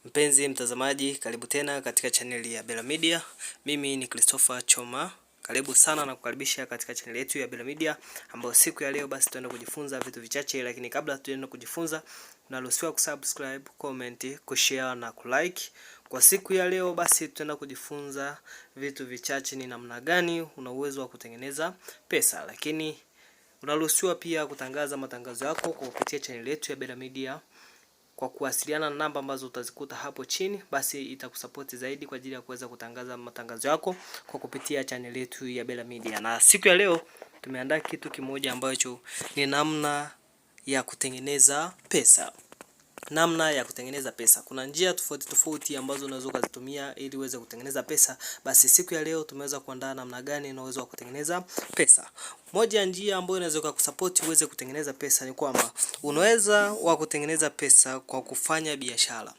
Mpenzi mtazamaji, karibu tena katika chaneli ya Bela Media. Mimi ni Christopher Choma. Karibu sana na kukaribisha katika chaneli yetu ya Bela Media, ambayo siku ya leo basi tutaenda kujifunza vitu vichache, lakini kabla tuende kujifunza, unaruhusiwa kusubscribe, comment, kushare na kulike. Kwa siku ya leo basi tutaenda kujifunza vitu vichache, ni namna gani una uwezo wa kutengeneza pesa, lakini unaruhusiwa pia kutangaza matangazo yako kwa kupitia chaneli yetu ya Bela Media kwa kuwasiliana na namba ambazo utazikuta hapo chini. Basi itakusupport zaidi kwa ajili ya kuweza kutangaza matangazo yako kwa kupitia channel yetu ya Bela Media. Na siku ya leo tumeandaa kitu kimoja ambacho ni namna ya kutengeneza pesa. Namna ya kutengeneza pesa. Kuna njia tofauti tofauti ambazo unaweza kuzitumia ili uweze kutengeneza pesa. Basi siku ya leo tumeweza kuandaa namna gani unaweza kutengeneza pesa. Moja ya njia ambayo inaweza kukusupport uweze kutengeneza pesa ni kwamba unaweza kutengeneza pesa kwa kufanya biashara.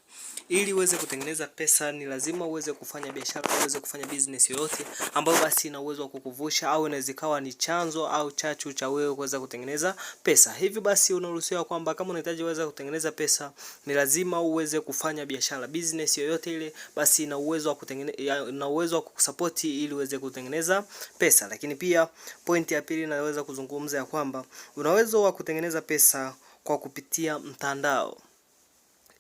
Ili uweze kutengeneza pesa ni lazima uweze kufanya biashara, uweze kufanya business yoyote ambayo basi ina uwezo wa kukuvusha au inaweza ikawa ni chanzo au chachu cha wewe kuweza kutengeneza pesa. Hivi basi unaruhusiwa kwamba kama unahitaji uweze kutengeneza pesa ni lazima uweze kufanya biashara, business yoyote ile basi ina uwezo wa kutengeneza, ina uwezo wa kukusupport ili uweze kutengeneza pesa. Lakini pia point ya pili naweza kuzungumza ya kwamba unaweza wa kutengeneza pesa kwa kupitia mtandao.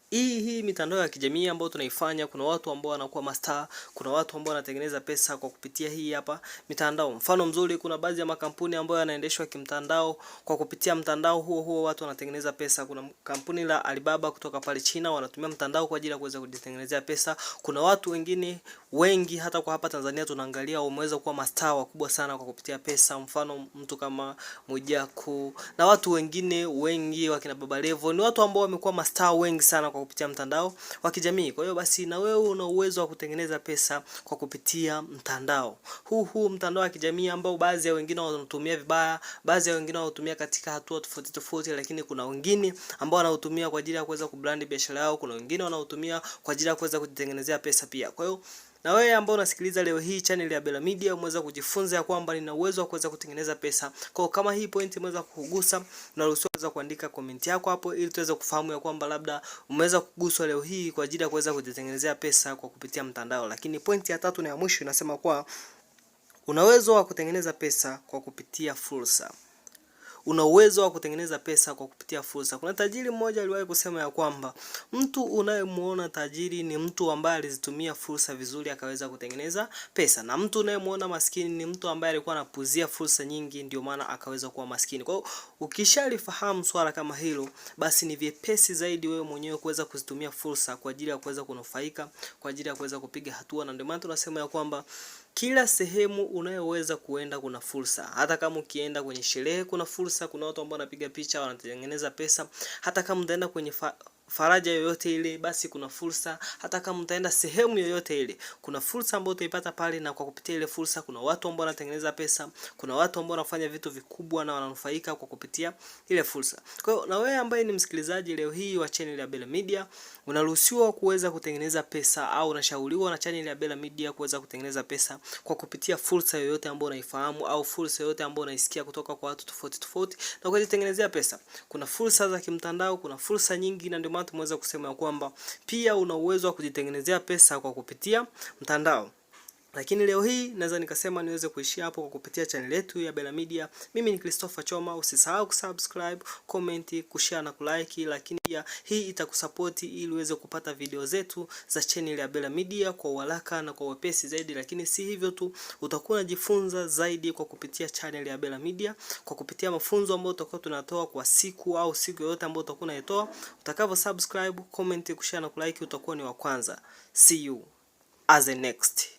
Hii mitandao ya kijamii ambayo tunaifanya, kuna watu ambao wanakuwa mastaa, kuna watu ambao wanatengeneza pesa kwa kupitia hii hapa mitandao. Mfano mzuri, kuna baadhi ya makampuni ambayo yanaendeshwa kimtandao, kwa kupitia mtandao huo watu wanatengeneza pesa. Kuna kampuni la Alibaba kutoka pale China wanatumia mtandao kwa ajili ya kuweza kujitengenezea pesa. Kuna watu wengine wengi hata kwa hapa Tanzania tunaangalia wameweza kuwa mastaa wakubwa sana kwa kupitia pesa. Mfano mtu kama Mwijaku na watu wengine wengi wakina Baba Levo ni watu ambao wamekuwa mastaa wengi sana kwa kupitia mtandao wa kijamii. Kwa hiyo basi na wewe una uwezo wa kutengeneza pesa kwa kupitia mtandao. Huu mtandao wa kijamii ambao baadhi ya wengine wanatumia vibaya, baadhi ya wengine wanatumia katika hatua tofauti tofauti, lakini kuna wengine ambao wanatumia kwa ajili ya kuweza kubrand biashara yao, kuna wengine wanatumia kwa ajili ya kuweza kujitengenezea pesa pia. Kwa hiyo na wewe ambao unasikiliza leo hii channel ya Bela Media umeweza kujifunza ya kwamba nina uwezo wa kuweza kutengeneza pesa. Kwa kama hii point imeweza kukugusa, unaruhusiwa kuandika comment yako hapo ili tuweze kufahamu ya kwamba labda umeweza kuguswa leo hii kwa ajili ya kuweza kujitengenezea pesa kwa kupitia mtandao. Lakini point ya tatu na ya mwisho inasema kwa una uwezo wa kutengeneza pesa kwa kupitia fursa. Una uwezo wa kutengeneza pesa kwa kupitia fursa. Kuna tajiri mmoja aliwahi kusema ya kwamba mtu unayemuona tajiri ni mtu ambaye alizitumia fursa vizuri akaweza kutengeneza pesa, na mtu unayemuona maskini ni mtu ambaye alikuwa anapuzia fursa nyingi ndio maana akaweza kuwa maskini. Kwa hiyo ukishalifahamu swala kama hilo, basi ni vyepesi zaidi wewe mwenyewe kuweza kuzitumia fursa kwa ajili ya kuweza kunufaika, kwa ajili ya kuweza kupiga hatua. Na ndio maana tunasema ya kwamba kila sehemu unayoweza kuenda kuna fursa. Hata kama ukienda kwenye sherehe kuna fursa, kuna watu ambao wanapiga picha wanatengeneza pesa. Hata kama utaenda kwenye faraja yoyote ile basi kuna fursa. Hata kama utaenda sehemu yoyote ile kuna fursa ambayo utaipata pale, na kwa kupitia ile fursa kuna watu ambao wanatengeneza pesa, kuna watu ambao wanafanya vitu vikubwa na wananufaika kwa kupitia ile fursa. Kwa hiyo na wewe ambaye ni msikilizaji leo hii wa channel ya Bela Media, unaruhusiwa kuweza kutengeneza pesa au unashauriwa na channel ya Bela Media kuweza kutengeneza pesa kwa kupitia fursa yoyote ambayo unaifahamu au fursa yoyote ambayo unaisikia kutoka kwa watu tofauti tofauti na kujitengenezea pesa. Kuna fursa za kimtandao, kuna fursa nyingi, na ndio maana tumeweza kusema kwamba pia una uwezo wa kujitengenezea pesa kwa kupitia mtandao. Lakini leo hii naweza nikasema niweze kuishia hapo kwa kupitia channel yetu ya Bela Media. Mimi ni Christopher Choma. Usisahau kusubscribe, comment, kushare na kulike, lakini pia hii itakusupport ili uweze kupata video zetu za channel ya Bela Media kwa haraka na kwa wepesi zaidi. Lakini si hivyo tu, utakuwa unajifunza zaidi kwa kupitia channel ya Bela Media, kwa kupitia mafunzo ambayo tutakuwa tunatoa kwa siku au siku yoyote ambayo utakuwa unayatoa. Utakavyo subscribe, comment, kushare na kulike utakuwa ni wa kwanza. See you as the next.